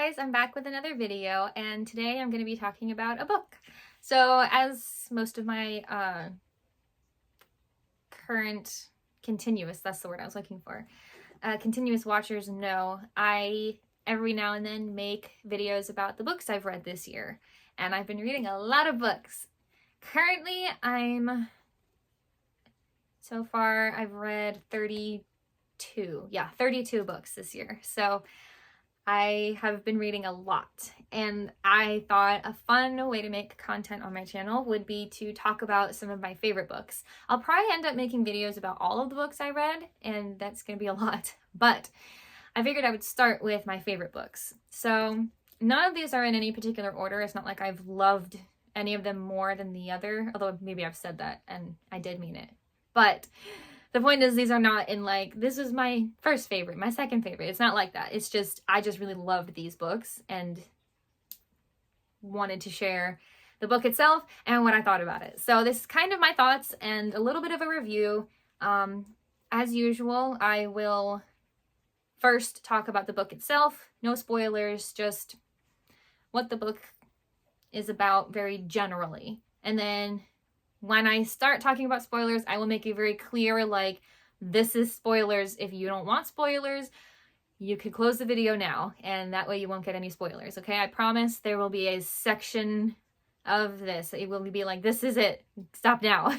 guys, I'm back with another video, and today I'm going to be talking about a book. So as most of my current continuous, that's the word I was looking for, continuous watchers know, I every now and then make videos about the books I've read this year, and I've been reading a lot of books. Currently, so far I've read 32 books this year, so I have been reading a lot, and I thought a fun way to make content on my channel would be to talk about some of my favorite books. I'll probably end up making videos about all of the books I read, and that's going to be a lot, but I figured I would start with my favorite books. So none of these are in any particular order. It's not like I've loved any of them more than the other, although maybe I've said that, and I did mean it. But the point is, these are not in like, this is my first favorite, my second favorite. It's not like that. It's just, I just really loved these books and wanted to share the book itself and what I thought about it. So this is kind of my thoughts and a little bit of a review. As usual, I will first talk about the book itself. No spoilers, just what the book is about very generally. And then when I start talking about spoilers, I will make it very clear, like, this is spoilers. If you don't want spoilers, you could close the video now, and that way you won't get any spoilers, okay? I promise there will be a section of this. It will be like, this is it. Stop now.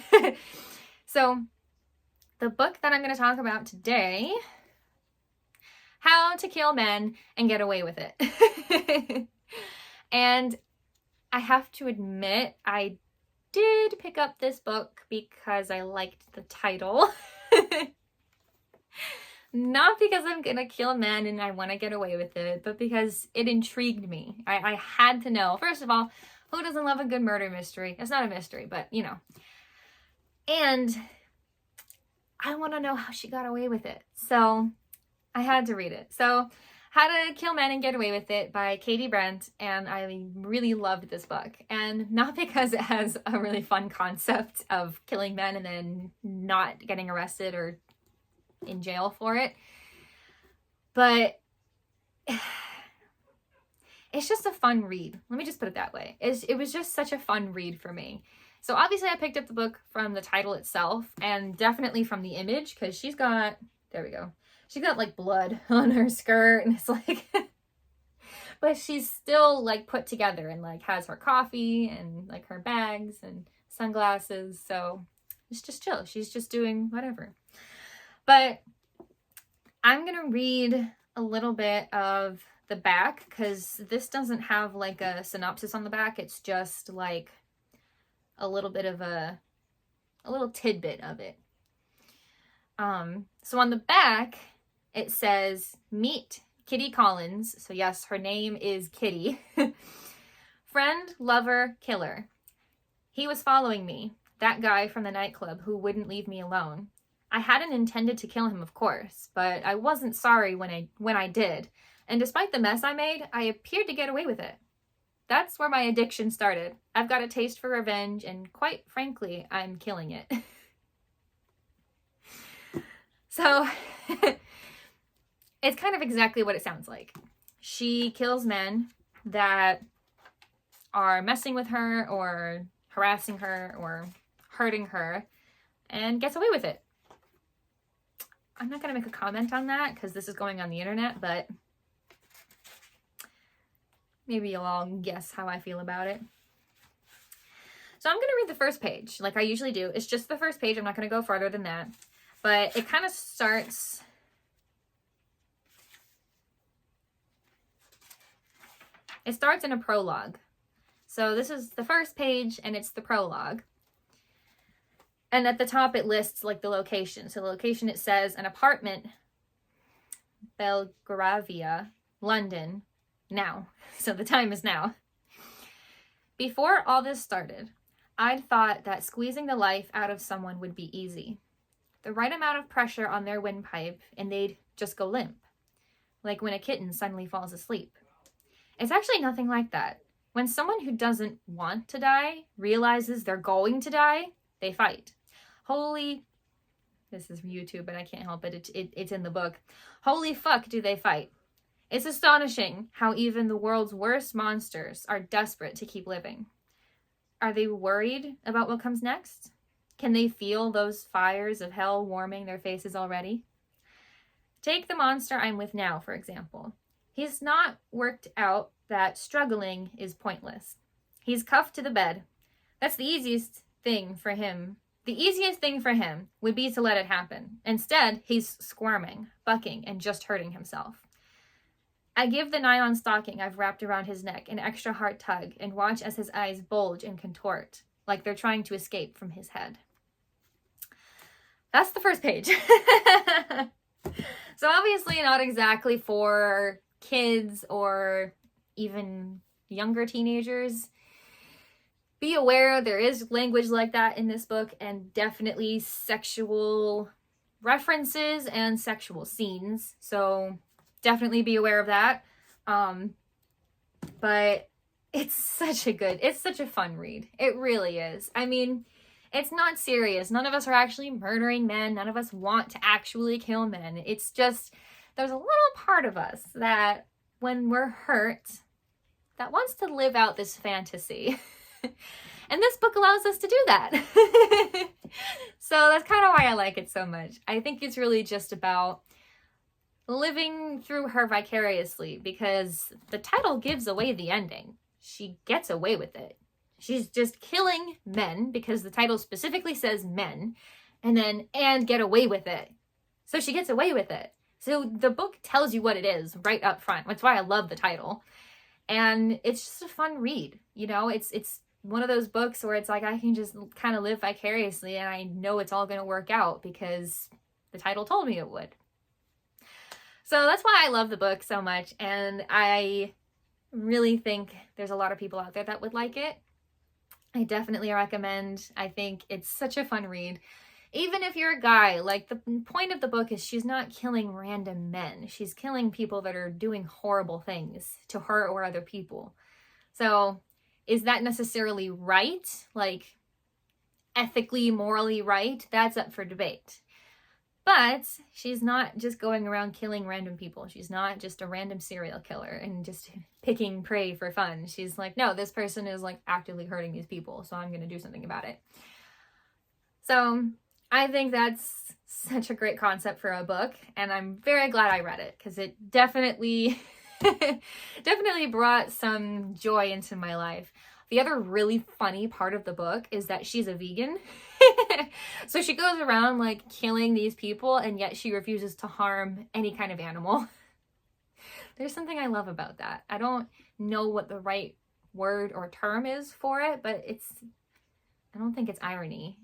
So, the book that I'm going to talk about today, How to Kill Men and Get Away with It. And I have to admit, I did pick up this book because I liked the title. Not because I'm gonna kill men and I want to get away with it, but because it intrigued me. I had to know. First of all, who doesn't love a good murder mystery? It's not a mystery, but you know. And I want to know how she got away with it. So I had to read it. So How to Kill Men and Get Away with It by Katie Brent, and I really loved this book. And not because it has a really fun concept of killing men and then not getting arrested or in jail for it, but it's just a fun read. Let me just put it that way. It was just such a fun read for me. So obviously I picked up the book from the title itself and definitely from the image, because she's got, there we go. She got like blood on her skirt, and it's like, but she's still like put together and like has her coffee and like her bags and sunglasses. So it's just chill. She's just doing whatever. But I'm going to read a little bit of the back, because this doesn't have like a synopsis on the back. It's just like a little bit of a little tidbit of it. So on the back, it says, meet Kitty Collins. So yes, her name is Kitty. Friend, lover, killer. He was following me, that guy from the nightclub who wouldn't leave me alone. I hadn't intended to kill him, of course, but I wasn't sorry when I did. And despite the mess I made, I appeared to get away with it. That's where my addiction started. I've got a taste for revenge, and quite frankly, I'm killing it. So it's kind of exactly what it sounds like. She kills men that are messing with her or harassing her or hurting her and gets away with it. I'm not going to make a comment on that because this is going on the internet, but maybe you'll all guess how I feel about it. So I'm going to read the first page like I usually do. It's just the first page. I'm not going to go further than that. But it kind of starts, in a prologue. So this is the first page and it's the prologue. And at the top it lists like the location. So the location, it says an apartment, Belgravia, London, now. So the time is now. Before all this started, I'd thought that squeezing the life out of someone would be easy. The right amount of pressure on their windpipe and they'd just go limp. Like when a kitten suddenly falls asleep. It's actually nothing like that. When someone who doesn't want to die realizes they're going to die, they fight. This is YouTube, but I can't help it. It's in the book. Holy fuck, do they fight. It's astonishing how even the world's worst monsters are desperate to keep living. Are they worried about what comes next? Can they feel those fires of hell warming their faces already? Take the monster I'm with now, for example. He's not worked out that struggling is pointless. He's cuffed to the bed. That's the easiest thing for him. The easiest thing for him would be to let it happen. Instead, he's squirming, bucking, and just hurting himself. I give the nylon stocking I've wrapped around his neck an extra hard tug and watch as his eyes bulge and contort, like they're trying to escape from his head. That's the first page. So obviously not exactly for kids or even younger teenagers. Be aware there is language like that in this book, and definitely sexual references and sexual scenes. So definitely be aware of that. But it's such a fun read. It really is. I mean, it's not serious. None of us are actually murdering men. None of us want to actually kill men. It's just, there's a little part of us that when we're hurt, that wants to live out this fantasy. And this book allows us to do that. So that's kind of why I like it so much. I think it's really just about living through her vicariously, because the title gives away the ending. She gets away with it. She's just killing men because the title specifically says men, and get away with it. So she gets away with it. So the book tells you what it is right up front. That's why I love the title. And it's just a fun read. You know, it's one of those books where it's like I can just kind of live vicariously and I know it's all going to work out because the title told me it would. So that's why I love the book so much, and I really think there's a lot of people out there that would like it. I definitely recommend. I think it's such a fun read. Even if you're a guy, like the point of the book is she's not killing random men. She's killing people that are doing horrible things to her or other people. So is that necessarily right? Like ethically, morally right? That's up for debate. But she's not just going around killing random people. She's not just a random serial killer and just picking prey for fun. She's like, no, this person is like actively hurting these people, so I'm going to do something about it. So I think that's such a great concept for a book, and I'm very glad I read it because it definitely, definitely brought some joy into my life. The other really funny part of the book is that she's a vegan. So she goes around like killing these people, and yet she refuses to harm any kind of animal. There's something I love about that. I don't know what the right word or term is for it, but I don't think it's irony.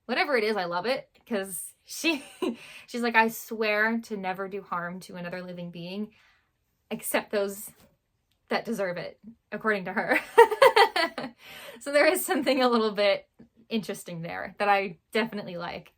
Whatever it is, I love it because she's like, I swear to never do harm to another living being except those that deserve it, according to her. So there is something a little bit interesting there that I definitely like.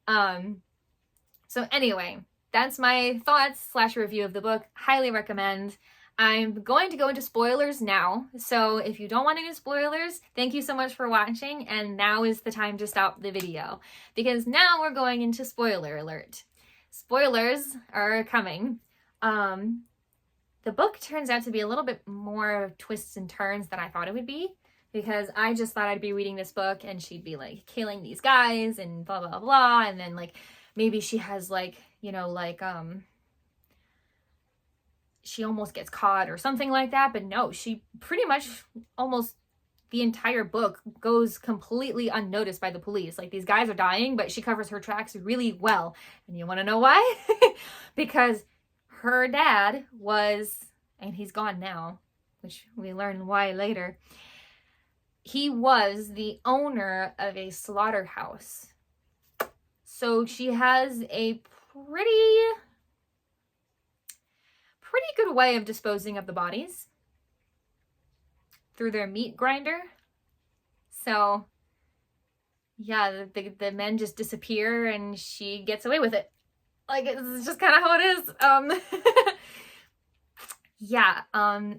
So anyway, that's my thoughts / review of the book. Highly recommend. I'm going to go into spoilers now. So if you don't want any spoilers, thank you so much for watching. And now is the time to stop the video because now we're going into spoiler alert. Spoilers are coming. The book turns out to be a little bit more twists and turns than I thought it would be, because I just thought I'd be reading this book and she'd be like killing these guys and blah, blah, blah. And then like, maybe she has like, you know, like, she almost gets caught or something like that. But no, she pretty much almost the entire book goes completely unnoticed by the police. Like these guys are dying, but she covers her tracks really well. And you want to know why? Because her dad was, and he's gone now, which we learn why later, he was the owner of a slaughterhouse. So she has a pretty good way of disposing of the bodies through their meat grinder. So yeah, the men just disappear and she gets away with it. Like, it's just kind of how it is. Yeah,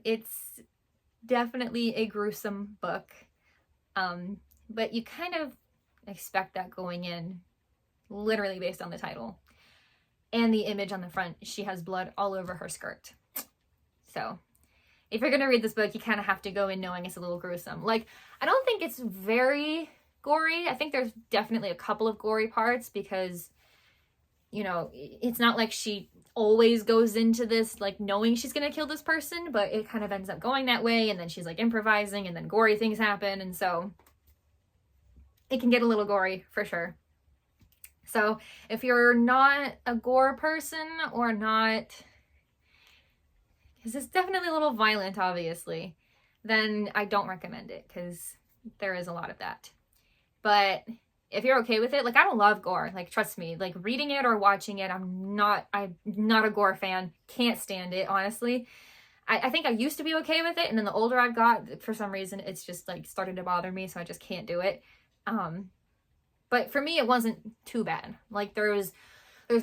it's definitely a gruesome book. But you kind of expect that going in, literally based on the title. and the image on the front, she has blood all over her skirt. So if you're going to read this book, you kind of have to go in knowing it's a little gruesome. Like, I don't think it's very gory. I think there's definitely a couple of gory parts because, you know, it's not like she always goes into this like knowing she's going to kill this person, but it kind of ends up going that way, and then she's like improvising, and then gory things happen, and so it can get a little gory for sure. So if you're not a gore person or not, because it's definitely a little violent, obviously, then I don't recommend it because there is a lot of that. But if you're okay with it, like, I don't love gore. Like, trust me, like, reading it or watching it, I'm not a gore fan. Can't stand it, honestly. I think I used to be okay with it, and then the older I've got, for some reason, it's just, like, started to bother me, so I just can't do it. But for me, it wasn't too bad. Like, there's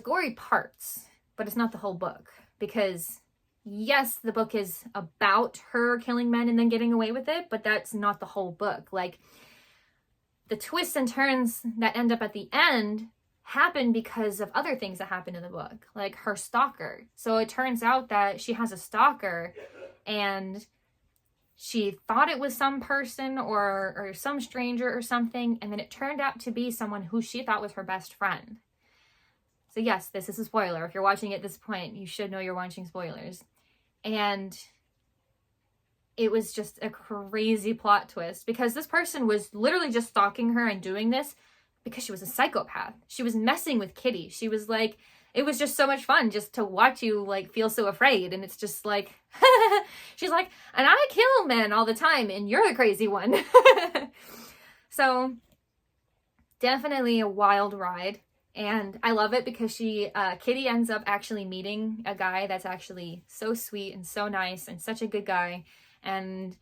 gory parts, but it's not the whole book. Because, yes, the book is about her killing men and then getting away with it, but that's not the whole book. Like, the twists and turns that end up at the end happen because of other things that happen in the book, like her stalker. So it turns out that she has a stalker, and she thought it was some person or some stranger or something, and then it turned out to be someone who she thought was her best friend. So yes, this is a spoiler. If you're watching at this point, you should know you're watching spoilers. And it was just a crazy plot twist because this person was literally just stalking her and doing this because she was a psychopath. She was messing with Kitty. She was like, it was just so much fun just to watch you like feel so afraid. And it's just like, she's like, and I kill men all the time and you're the crazy one. So definitely a wild ride. And I love it because Kitty ends up actually meeting a guy that's actually so sweet and so nice and such a good guy. And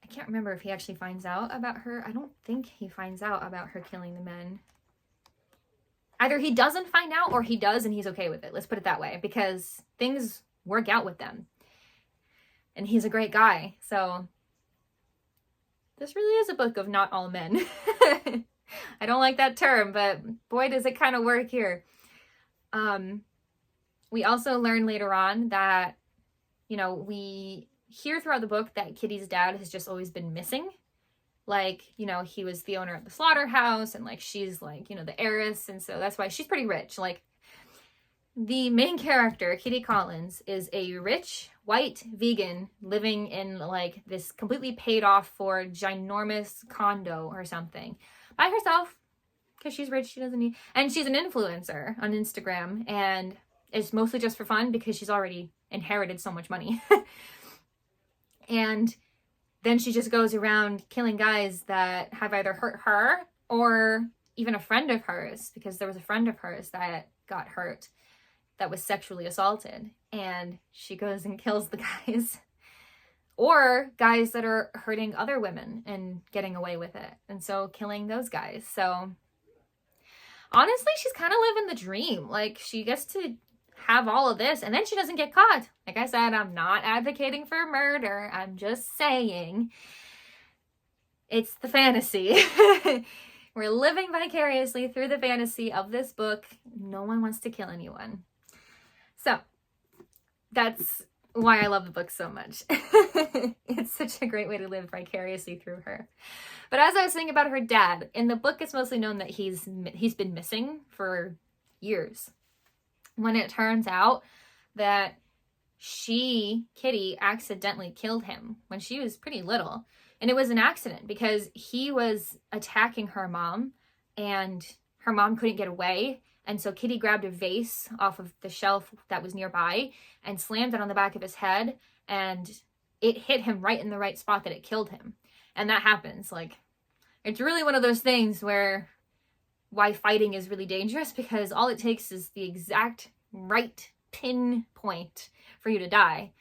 I can't remember if he actually finds out about her. I don't think he finds out about her killing the men. Either he doesn't find out or he does and he's okay with it. Let's put it that way, because things work out with them. And he's a great guy. So this really is a book of not all men. I don't like that term, but boy, does it kind of work here. We also learn later on that, you know, we hear throughout the book that Kitty's dad has just always been missing. Like, you know, he was the owner of the slaughterhouse, and like she's like, you know, the heiress, and so that's why she's pretty rich. Like, the main character, Kitty Collins, is a rich white vegan living in like this completely paid off for ginormous condo or something by herself because she's rich. She doesn't need, and she's an influencer on Instagram, and it's mostly just for fun because she's already inherited so much money. And then she just goes around killing guys that have either hurt her or even a friend of hers, because there was a friend of hers that got hurt, that was sexually assaulted. And she goes and kills the guys. Or guys that are hurting other women and getting away with it. And so killing those guys. So honestly, she's kind of living the dream. Like, she gets to have all of this and then she doesn't get caught. Like I said, I'm not advocating for murder. I'm just saying it's the fantasy. We're living vicariously through the fantasy of this book. No one wants to kill anyone. So that's why I love the book so much. It's such a great way to live vicariously through her. But as I was saying about her dad, in the book it's mostly known that he's been missing for years. When it turns out that Kitty, accidentally killed him when she was pretty little. And it was an accident because he was attacking her mom and her mom couldn't get away. And so Kitty grabbed a vase off of the shelf that was nearby and slammed it on the back of his head. And it hit him right in the right spot that it killed him. And that happens. Like, it's really one of those things why fighting is really dangerous, because all it takes is the exact right pinpoint for you to die.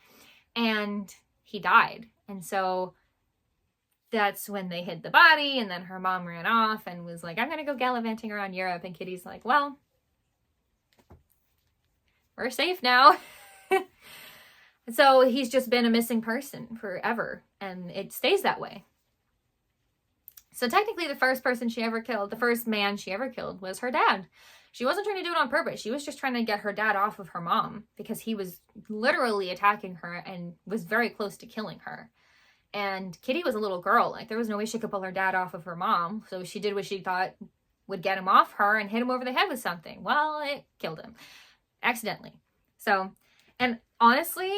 And he died. And so that's when they hid the body, and then her mom ran off and was like, I'm gonna go gallivanting around Europe. And Kitty's like, well, we're safe now. So he's just been a missing person forever, and it stays that way. So technically the first man she ever killed was her dad. She wasn't trying to do it on purpose. She was just trying to get her dad off of her mom because he was literally attacking her and was very close to killing her. And Kitty was a little girl. Like, there was no way she could pull her dad off of her mom. So she did what she thought would get him off her and hit him over the head with something. Well, it killed him accidentally. So, and honestly,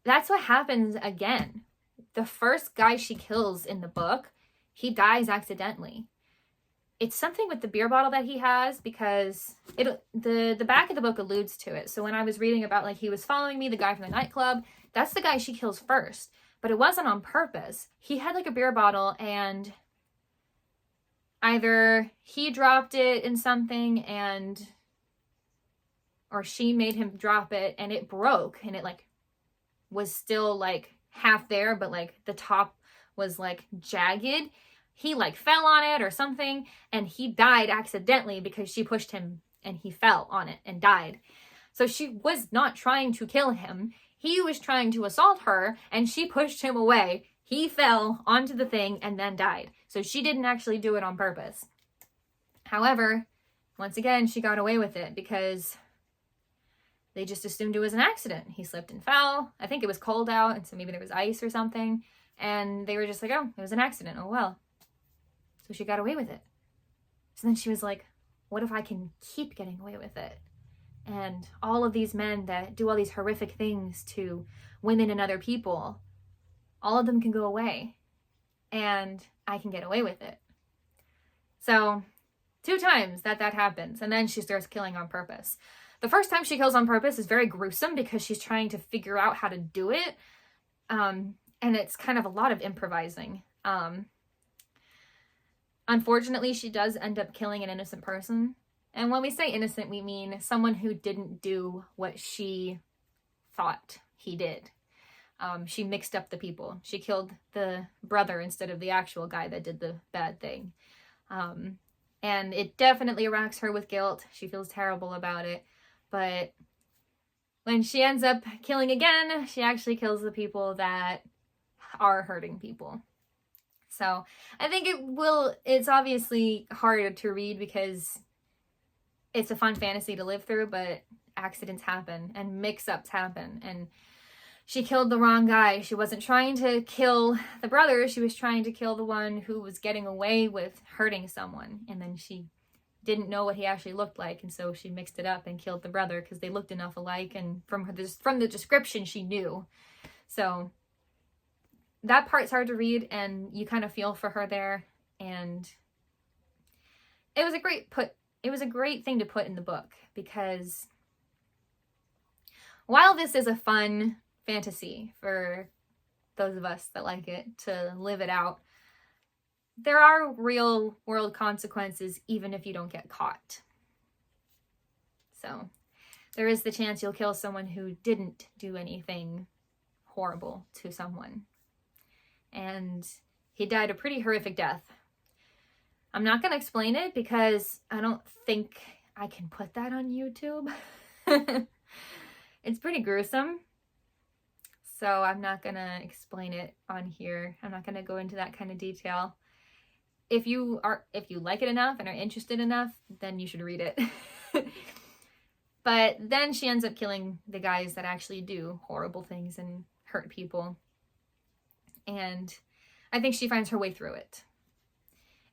that's what happens again. The first guy she kills in the book, he dies accidentally. It's something with the beer bottle that he has, because the back of the book alludes to it. So when I was reading about, like, he was following me, the guy from the nightclub, that's the guy she kills first. But it wasn't on purpose. He had like a beer bottle, and either he dropped it in something or she made him drop it, and it broke, and it like was still like half there, but like the top was like jagged. He like fell on it or something, and he died accidentally because she pushed him and he fell on it and died. So she was not trying to kill him. He was trying to assault her, and she pushed him away. He fell onto the thing and then died. So she didn't actually do it on purpose. However, once again, she got away with it because they just assumed it was an accident. He slipped and fell. I think it was cold out, and so maybe there was ice or something. And they were just like, oh, it was an accident. Oh, well. So she got away with it. So then she was like, what if I can keep getting away with it? And all of these men that do all these horrific things to women and other people, all of them can go away. And I can get away with it. So 2 times that happens. And then she starts killing on purpose. The first time she kills on purpose is very gruesome because she's trying to figure out how to do it. And it's kind of a lot of improvising. Unfortunately, she does end up killing an innocent person. And when we say innocent, we mean someone who didn't do what she thought he did. She mixed up the people. She killed the brother instead of the actual guy that did the bad thing. And it definitely racks her with guilt. She feels terrible about it. But when she ends up killing again, she actually kills the people that are hurting people. So I think it's obviously harder to read because it's a fun fantasy to live through, but accidents happen and mix-ups happen. And she killed the wrong guy. She wasn't trying to kill the brother. She was trying to kill the one who was getting away with hurting someone. And then she didn't know what he actually looked like. And so she mixed it up and killed the brother because they looked enough alike. And from the description, she knew. So that part's hard to read, and you kind of feel for her there. And it was a great thing to put in the book, because while this is a fun fantasy for those of us that like it to live it out, there are real world consequences even if you don't get caught. So there is the chance you'll kill someone who didn't do anything horrible to someone. And he died a pretty horrific death. I'm not going to explain it because I don't think I can put that on YouTube. It's pretty gruesome. So I'm not going to explain it on here. I'm not going to go into that kind of detail. If you like it enough and are interested enough, then you should read it. But then she ends up killing the guys that actually do horrible things and hurt people. And I think she finds her way through it.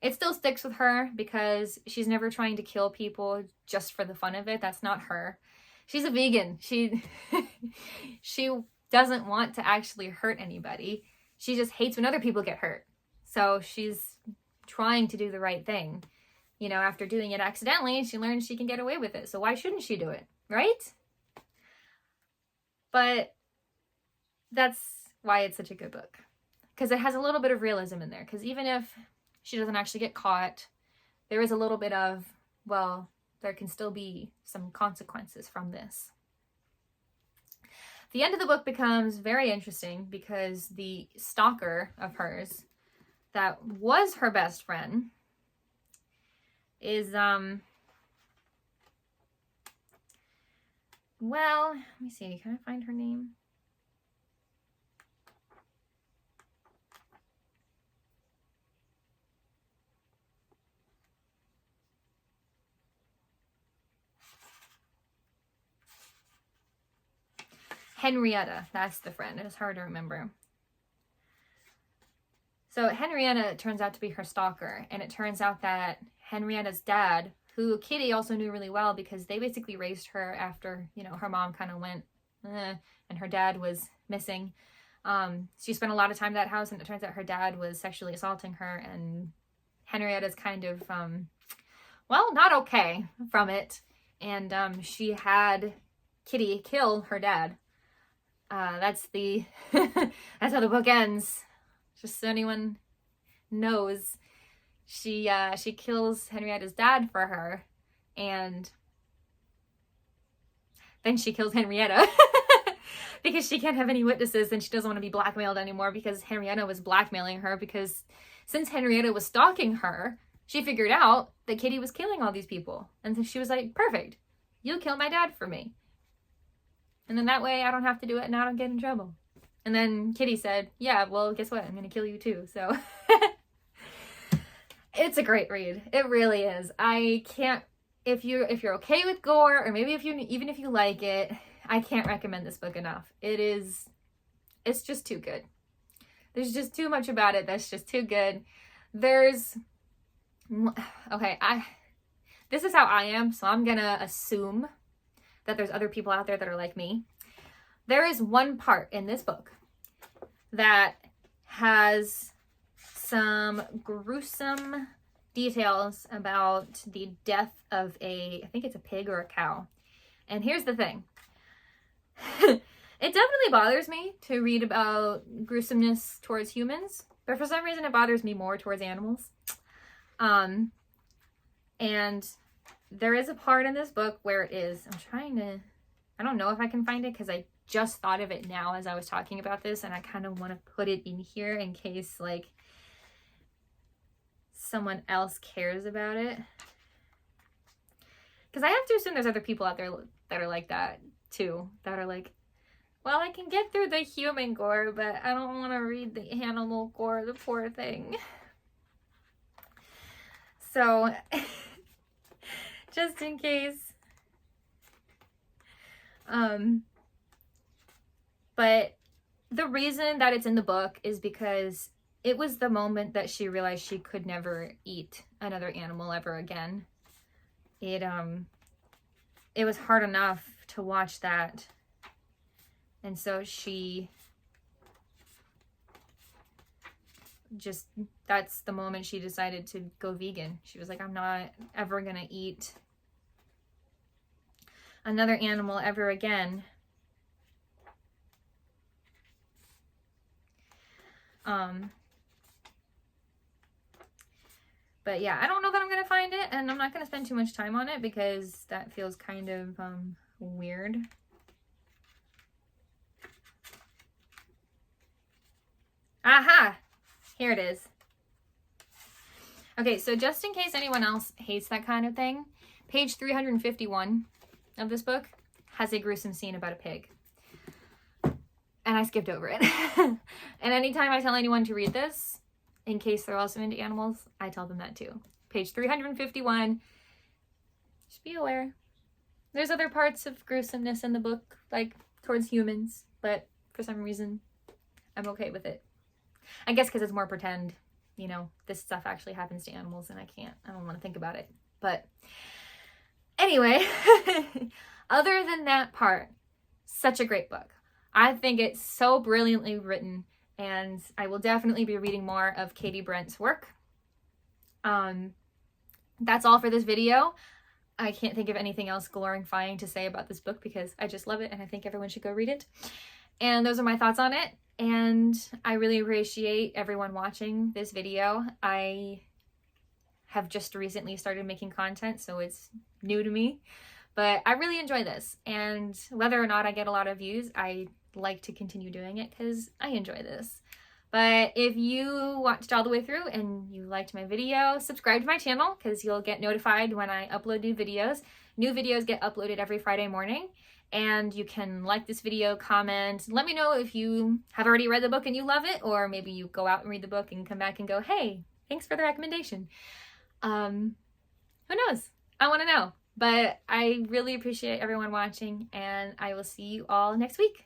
It still sticks with her because she's never trying to kill people just for the fun of it. That's not her. She's a vegan. She doesn't want to actually hurt anybody. She just hates when other people get hurt. So she's trying to do the right thing. You know, after doing it accidentally, she learns she can get away with it. So why shouldn't she do it, right? But that's why it's such a good book. Because it has a little bit of realism in there. Because even if she doesn't actually get caught, there is a little bit of, well, there can still be some consequences from this. The end of the book becomes very interesting because the stalker of hers that was her best friend is, well, let me see, can I find her name? Henrietta, that's the friend. It's hard to remember. So Henrietta turns out to be her stalker, and it turns out that Henrietta's dad, who Kitty also knew really well because they basically raised her after, you know, her mom kind of went, and her dad was missing. She spent a lot of time at that house, and it turns out her dad was sexually assaulting her, and Henrietta's kind of, well, not okay from it. And she had Kitty kill her dad. That's that's how the book ends. Just so anyone knows, she kills Henrietta's dad for her, and then she kills Henrietta because she can't have any witnesses, and she doesn't want to be blackmailed anymore because Henrietta was blackmailing her, because since Henrietta was stalking her, she figured out that Kitty was killing all these people. And so she was like, perfect, you'll kill my dad for me. And then that way I don't have to do it and I don't get in trouble. And then Kitty said, yeah, well, guess what? I'm going to kill you too. So it's a great read. It really is. I can't, if you're okay with gore, or maybe even if you like it, I can't recommend this book enough. It's just too good. There's just too much about it that's just too good. This is how I am, so I'm gonna assume that there's other people out there that are like me. There is one part in this book that has some gruesome details about the death of I think it's a pig or a cow. And here's the thing. It definitely bothers me to read about gruesomeness towards humans, but for some reason it bothers me more towards animals. And there is a part in this book where it is, I don't know if I can find it because I just thought of it now as I was talking about this, and I kind of want to put it in here in case like someone else cares about it. Because I have to assume there's other people out there that are like that too, that are like, well, I can get through the human gore, but I don't want to read the animal gore, the poor thing. So, just in case. But the reason that it's in the book is because it was the moment that she realized she could never eat another animal ever again. It was hard enough to watch that. And so that's the moment she decided to go vegan. She was like, I'm not ever gonna eat another animal ever again. But yeah, I don't know that I'm gonna find it, and I'm not gonna spend too much time on it because that feels kind of weird. Aha! Here it is. Okay, so just in case anyone else hates that kind of thing, page 351 of this book has a gruesome scene about a pig. And I skipped over it. And anytime I tell anyone to read this, in case they're also into animals, I tell them that too. Page 351. Just be aware. There's other parts of gruesomeness in the book, like towards humans, but for some reason, I'm okay with it. I guess because it's more pretend, you know, this stuff actually happens to animals and I don't want to think about it. But anyway, other than that part, such a great book. I think it's so brilliantly written, and I will definitely be reading more of Katie Brent's work. That's all for this video. I can't think of anything else glorifying to say about this book because I just love it and I think everyone should go read it. And those are my thoughts on it. And I really appreciate everyone watching this video. I have just recently started making content, so it's new to me. But I really enjoy this. And whether or not I get a lot of views, I like to continue doing it because I enjoy this. But if you watched all the way through and you liked my video, subscribe to my channel because you'll get notified when I upload new videos. New videos get uploaded every Friday morning. And you can like this video, comment, let me know if you have already read the book and you love it, or maybe you go out and read the book and come back and go, hey, thanks for the recommendation. Who knows? I want to know. But I really appreciate everyone watching, and I will see you all next week.